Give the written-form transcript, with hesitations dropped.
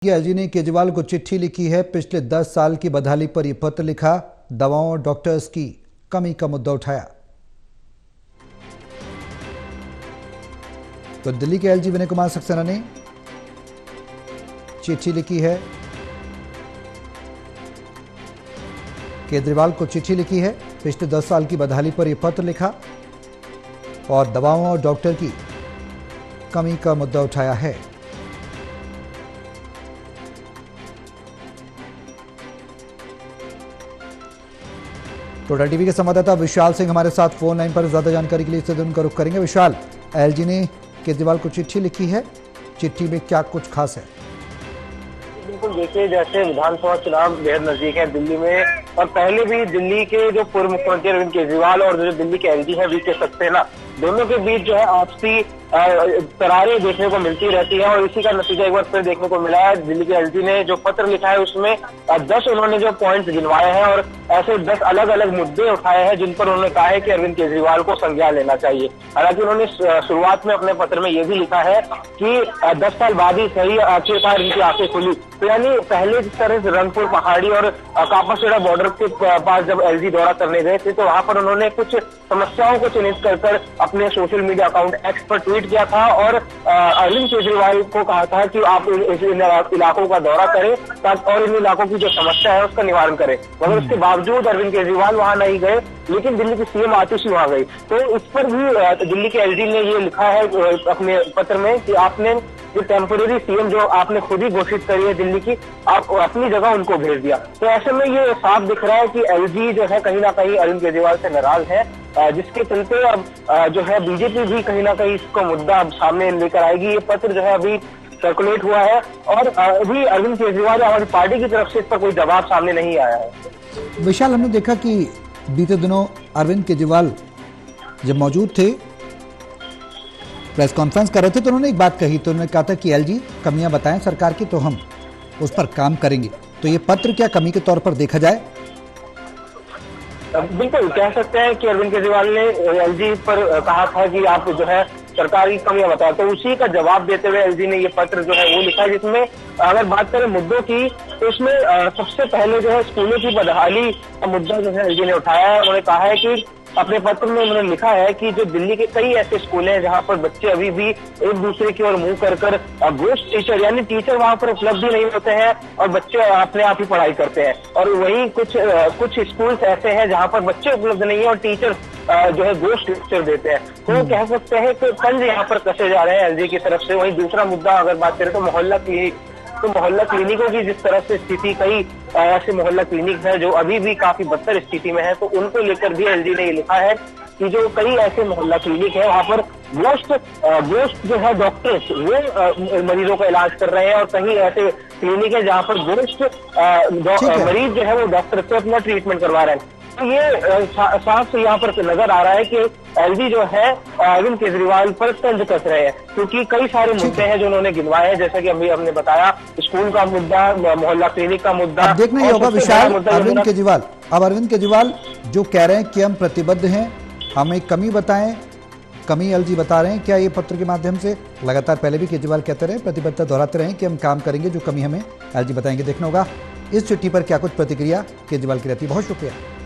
LG ने केजरीवाल को चिट्ठी लिखी है। पिछले 10 साल की बदहाली पर यह पत्र लिखा, दवाओं और डॉक्टर्स की कमी का मुद्दा उठाया। तो दिल्ली के एलजी विनय कुमार सक्सेना ने चिट्ठी लिखी है, केजरीवाल को चिट्ठी लिखी है। पिछले 10 साल की बदहाली पर यह पत्र लिखा और दवाओं और डॉक्टर की कमी का मुद्दा उठाया है। टोटल टीवी के संवाददाता विशाल सिंह हमारे साथ फोन लाइन पर ज्यादा जानकारी के लिए इससे उनका रुख करेंगे। विशाल, एलजी ने केजरीवाल को चिट्ठी लिखी है, चिट्ठी में क्या कुछ खास है? बिल्कुल, देखिए जैसे विधानसभा चुनाव बेहद नजदीक है दिल्ली में, और पहले भी दिल्ली के जो पूर्व मुख्यमंत्री अरविंद केजरीवाल और जो दिल्ली के एलजी है वीके सक्सेना, दोनों के बीच जो है आपसी तरारें देखने को मिलती रहती है। और इसी का नतीजा एक बार फिर देखने को मिला है। दिल्ली के एलजी ने जो पत्र लिखा है उसमें 10 उन्होंने जो पॉइंट्स गिनवाए हैं और ऐसे 10 अलग अलग मुद्दे उठाए हैं जिन पर उन्होंने कहा है कि अरविंद केजरीवाल को संज्ञान लेना चाहिए। हालांकि उन्होंने शुरुआत में अपने पत्र में यह भी लिखा है कि 10 साल बाद ही सही आखिरकार इनकी आंखें खुली। तो यानी पहले जिस तरह से रंगपुर पहाड़ी और कापासेड़ा बॉर्डर के पास जब एलजी दौरा करने गए थे तो वहां पर उन्होंने कुछ समस्याओं को चिन्हित कर अपने सोशल मीडिया अकाउंट एक्स पर ट्वीट किया था और अरविंद केजरीवाल को कहा था कि आप इन इलाकों का दौरा करें और इन इलाकों की जो समस्या है उसका निवारण करें। मगर उसके बावजूद अरविंद केजरीवाल वहां नहीं गए, लेकिन दिल्ली की सीएम आतिशी वहां गई। तो इस पर भी दिल्ली के एलजी ने ये लिखा है अपने पत्र में कि आपने जो टेम्पोररी सीएम जो आपने खुद ही घोषित करी है दिल्ली की, आप अपनी जगह उनको भेज दिया। तो ऐसे में ये साफ दिख रहा है कि एलजी जो है कहीं ना कहीं अरविंद केजरीवाल से नाराज है, जिसके चलते अब जो है बीजेपी भी कहीं ना कहीं इसको मुद्दा अब सामने लेकर आएगी। ये पत्र जो है अभी सर्कुलेट हुआ है और अभी अरविंद केजरीवाल हमारी पार्टी की तरफ से इस पर कोई जवाब सामने नहीं आया है। विशाल, हमने देखा कि बीते दिनों अरविंद केजरीवाल जब मौजूद थे, प्रेस कॉन्फ्रेंस कर रहे थे, तो उन्होंने एक बात कही। तो उन्होंने कहा था कि एलजी कमियां बताएं सरकार की तो हम उस पर काम करेंगे। तो ये पत्र क्या कमी के तौर पर देखा जाए? बिल्कुल कह सकते हैं कि अरविंद केजरीवाल ने एलजी पर कहा था कि आप जो है सरकारी कमियां बताओ, तो उसी का जवाब देते हुए एलजी ने ये पत्र जो है वो लिखा है, जिसमें अगर बात करें मुद्दों की तो उसमें सबसे पहले जो है स्कूलों की बदहाली का मुद्दा जो है एलजी ने उठाया है। उन्होंने कहा है कि अपने पत्र में उन्होंने लिखा है कि जो दिल्ली के कई ऐसे स्कूल हैं जहां पर बच्चे अभी भी एक दूसरे की ओर मुंह कर गोश्त टीचर यानी टीचर वहां पर उपलब्ध ही नहीं होते हैं और बच्चे अपने आप ही पढ़ाई करते हैं। और वहीं कुछ स्कूल्स ऐसे हैं जहां पर बच्चे उपलब्ध नहीं है और टीचर जो है गोश्त लेक्चर देते हैं। तो कह सकते हैं कि फंड यहाँ पर कसे जा रहे हैं एलजी की तरफ से। वहीं दूसरा मुद्दा अगर बात करें तो मोहल्ला क्लिनिक, तो मोहल्ला क्लिनिकों की जिस तरह से स्थिति, कई ऐसे मोहल्ला क्लिनिक है जो अभी भी काफी बदतर स्थिति में है, तो उनको लेकर भी एलजी ने ये लिखा है कि जो कई ऐसे मोहल्ला क्लिनिक है वहां पर गोश्त जो है डॉक्टर्स वो मरीजों का इलाज कर रहे हैं और कहीं ऐसे क्लिनिक है जहां पर गोश्त मरीज जो है वो डॉक्टर से अपना ट्रीटमेंट करवा रहे हैं। तो ये साफ से यहाँ पर नजर आ रहा है कि एलजी जो है अरविंद केजरीवाल पर तंज कस रहे हैं, क्योंकि कई सारे मुद्दे हैं जो उन्होंने गिनवाए हैं, जैसे कि अभी हमने बताया स्कूल का मुद्दा, मोहल्ला क्लिनिक का मुद्दा। देखना ही होगा विशाल, अरविंद केजरीवाल जो कह रहे हैं कि हम प्रतिबद्ध हैं, हमें कमी बताएं, कमी एलजी बता रहे हैं। क्या ये पत्र के माध्यम से लगातार पहले भी केजरीवाल कहते रहे, प्रतिबद्धता दोहराते रहे कि हम काम करेंगे, जो कमी हमें एलजी बताएंगे? देखना होगा इस चिट्ठी पर क्या कुछ प्रतिक्रिया केजरीवाल की रहती है। बहुत शुक्रिया।